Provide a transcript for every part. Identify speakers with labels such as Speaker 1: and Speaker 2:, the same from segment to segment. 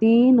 Speaker 1: 3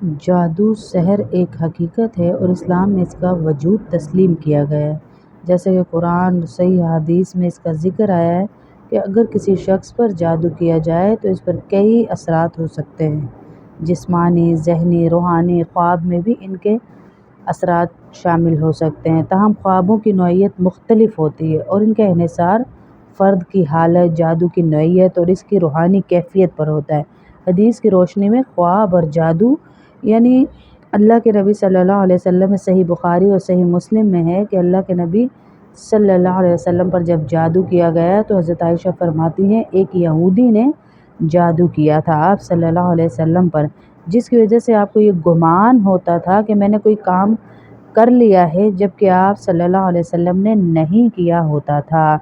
Speaker 1: جادو سحر ایک حقیقت ہے اور اسلام میں اس کا وجود تسلیم کیا گیا ہے۔ جیسے کہ قرآن صحیح حدیث میں اس کا ذکر آیا ہے کہ اگر کسی شخص پر جادو کیا جائے تو اس پر کئی اثرات ہو سکتے ہیں، جسمانی، ذہنی، روحانی۔ خواب میں بھی ان کے اثرات شامل ہو سکتے ہیں، تاہم خوابوں کی نوعیت مختلف ہوتی ہے اور ان کا انحصار فرد کی حالت، جادو کی نوعیت اور اس کی روحانی کیفیت پر ہوتا ہے۔ حدیث کی روشنی میں خواب اور جادو یعنی اللہ کے نبی صلی اللہ علیہ وسلم میں صحیح بخاری اور صحیح مسلم میں ہے کہ اللہ کے نبی صلی اللہ علیہ وسلم پر جب جادو کیا گیا تو حضرت عائشہ فرماتی ہیں ایک یہودی نے جادو کیا تھا آپ صلی اللہ علیہ وسلم پر، جس کی وجہ سے آپ کو یہ گمان ہوتا تھا کہ میں نے کوئی کام کر لیا ہے جبکہ آپ صلی اللہ علیہ وسلم نے نہیں کیا ہوتا تھا۔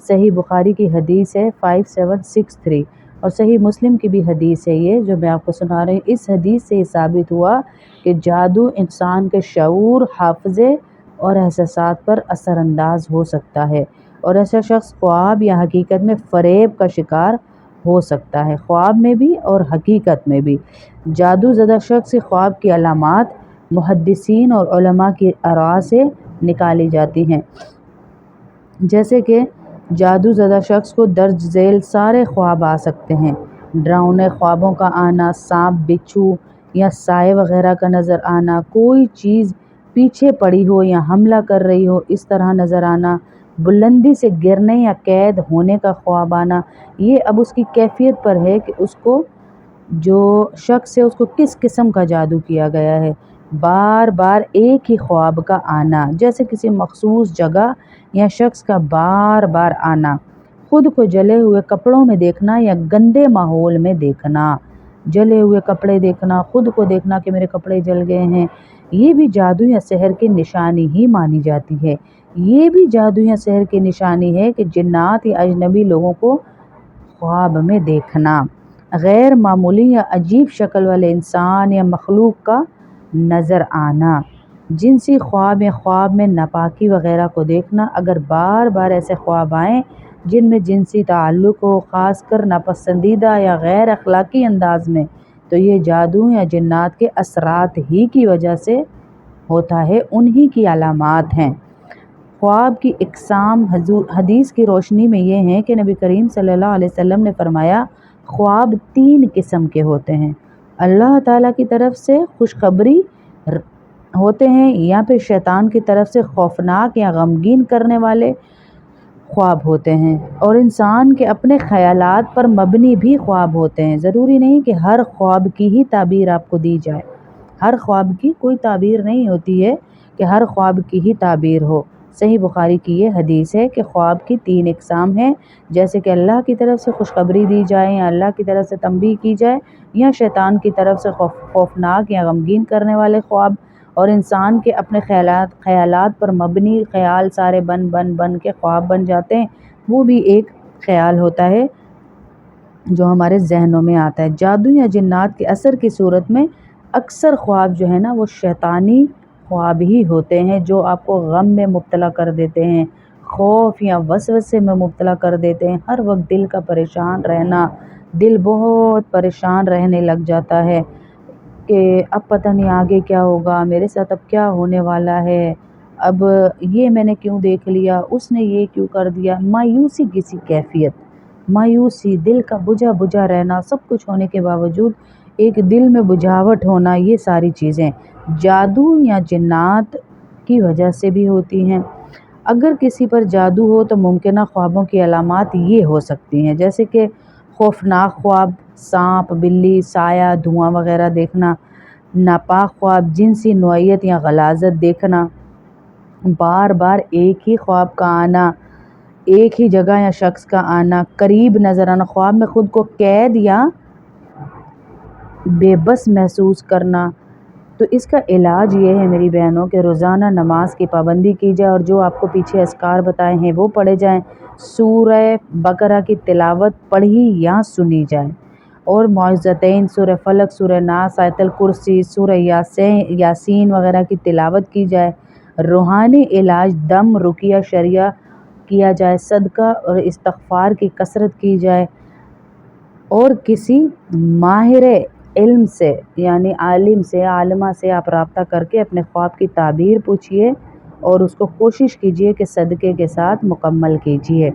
Speaker 1: صحیح بخاری کی حدیث ہے 5763 اور صحیح مسلم کی بھی حدیث ہے یہ جو میں آپ کو سنا رہی ہوں۔ اس حدیث سے یہ ثابت ہوا کہ جادو انسان کے شعور، حافظے اور احساسات پر اثر انداز ہو سکتا ہے اور ایسا شخص خواب یا حقیقت میں فریب کا شکار ہو سکتا ہے، خواب میں بھی اور حقیقت میں بھی۔ جادو زدہ شخص کے خواب کی علامات محدثین اور علماء کی آراء سے نکالی جاتی ہیں، جیسے کہ جادو زدہ شخص کو درج ذیل سارے خواب آ سکتے ہیں: ڈراؤنے خوابوں کا آنا، سانپ، بچھو یا سائے وغیرہ کا نظر آنا، کوئی چیز پیچھے پڑی ہو یا حملہ کر رہی ہو اس طرح نظر آنا، بلندی سے گرنے یا قید ہونے کا خواب آنا۔ یہ اب اس کی کیفیت پر ہے کہ اس کو جو شخص ہے اس کو کس قسم کا جادو کیا گیا ہے۔ بار بار ایک ہی خواب کا آنا، جیسے کسی مخصوص جگہ یا شخص کا بار بار آنا، خود کو جلے ہوئے کپڑوں میں دیکھنا یا گندے ماحول میں دیکھنا، جلے ہوئے کپڑے دیکھنا، خود کو دیکھنا کہ میرے کپڑے جل گئے ہیں، یہ بھی جادو یا سحر کی نشانی ہی مانی جاتی ہے۔ یہ بھی جادو یا سحر کی نشانی ہے کہ جنات یا اجنبی لوگوں کو خواب میں دیکھنا، غیر معمولی یا عجیب شکل والے انسان یا مخلوق کا نظر آنا، جنسی خواب یا خواب میں ناپاکی وغیرہ کو دیکھنا۔ اگر بار بار ایسے خواب آئیں جن میں جنسی تعلق ہو، خاص کر ناپسندیدہ یا غیر اخلاقی انداز میں، تو یہ جادو یا جنات کے اثرات ہی کی وجہ سے ہوتا ہے، انہی کی علامات ہیں۔ خواب کی اقسام حدیث کی روشنی میں یہ ہیں کہ نبی کریم صلی اللہ علیہ وسلم نے فرمایا خواب 3 قسم کے ہوتے ہیں: اللہ تعالیٰ کی طرف سے خوشخبری ہوتے ہیں یا پھر شیطان کی طرف سے خوفناک یا غمگین کرنے والے خواب ہوتے ہیں، اور انسان کے اپنے خیالات پر مبنی بھی خواب ہوتے ہیں۔ ضروری نہیں کہ ہر خواب کی ہی تعبیر آپ کو دی جائے، ہر خواب کی کوئی تعبیر نہیں ہوتی ہے کہ ہر خواب کی ہی تعبیر ہو۔ صحیح بخاری کی یہ حدیث ہے کہ خواب کی 3 اقسام ہیں، جیسے کہ اللہ کی طرف سے خوشخبری دی جائے یا اللہ کی طرف سے تنبیہ کی جائے، یا شیطان کی طرف سے خوفناک یا غمگین کرنے والے خواب، اور انسان کے اپنے خیالات پر مبنی خیال سارے بن کے خواب بن جاتے ہیں، وہ بھی ایک خیال ہوتا ہے جو ہمارے ذہنوں میں آتا ہے۔ جادو یا جنات کے اثر کی صورت میں اکثر خواب جو ہے نا وہ شیطانی خواب ہی ہوتے ہیں جو آپ کو غم میں مبتلا کر دیتے ہیں، خوف یا وسوسے میں مبتلا کر دیتے ہیں، ہر وقت دل کا پریشان رہنا، دل بہت پریشان رہنے لگ جاتا ہے کہ اب پتہ نہیں آگے کیا ہوگا، میرے ساتھ اب کیا ہونے والا ہے، اب یہ میں نے کیوں دیکھ لیا، اس نے یہ کیوں کر دیا، مایوسی کسی کیفیت، مایوسی، دل کا بجھا رہنا، سب کچھ ہونے کے باوجود ایک دل میں بجھاوٹ ہونا، یہ ساری چیزیں جادو یا جنات کی وجہ سے بھی ہوتی ہیں۔ اگر کسی پر جادو ہو تو ممکنہ خوابوں کی علامات یہ ہو سکتی ہیں، جیسے کہ خوفناک خواب، سانپ، بلی، سایہ، دھواں وغیرہ دیکھنا، ناپاک خواب، جنسی نوعیت یا غلاظت دیکھنا، بار بار ایک ہی خواب کا آنا، ایک ہی جگہ یا شخص کا آنا، قریب نظر آنا، خواب میں خود کو قید یا بے بس محسوس کرنا۔ تو اس کا علاج یہ ہے میری بہنوں کہ روزانہ نماز کی پابندی کی جائے اور جو آپ کو پیچھے اذکار بتائے ہیں وہ پڑھے جائیں، سورہ بقرہ کی تلاوت پڑھی یا سنی جائے، اور معوذتین، سورہ فلق، سورہ ناس، آیت الکرسی، سورہ یاسین وغیرہ کی تلاوت کی جائے، روحانی علاج دم، رقیہ شرعیہ کیا جائے، صدقہ اور استغفار کی کثرت کی جائے، اور کسی ماہر علم سے یعنی عالم سے عالمہ سے آپ رابطہ کر کے اپنے خواب کی تعبیر پوچھیے اور اس کو کوشش کیجیے کہ صدقے کے ساتھ مکمل کیجیے۔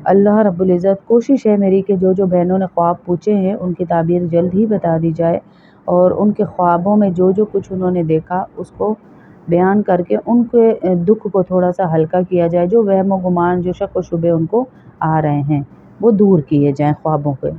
Speaker 1: اللہ رب العزت کوشش ہے میری کہ جو بہنوں نے خواب پوچھے ہیں ان کی تعبیر جلد ہی بتا دی جائے اور ان کے خوابوں میں جو کچھ انہوں نے دیکھا اس کو بیان کر کے ان کے دکھ کو تھوڑا سا ہلکا کیا جائے، جو وہم و گمان جو شک و شبے ان کو آ رہے ہیں وہ دور کیے جائیں خوابوں کے۔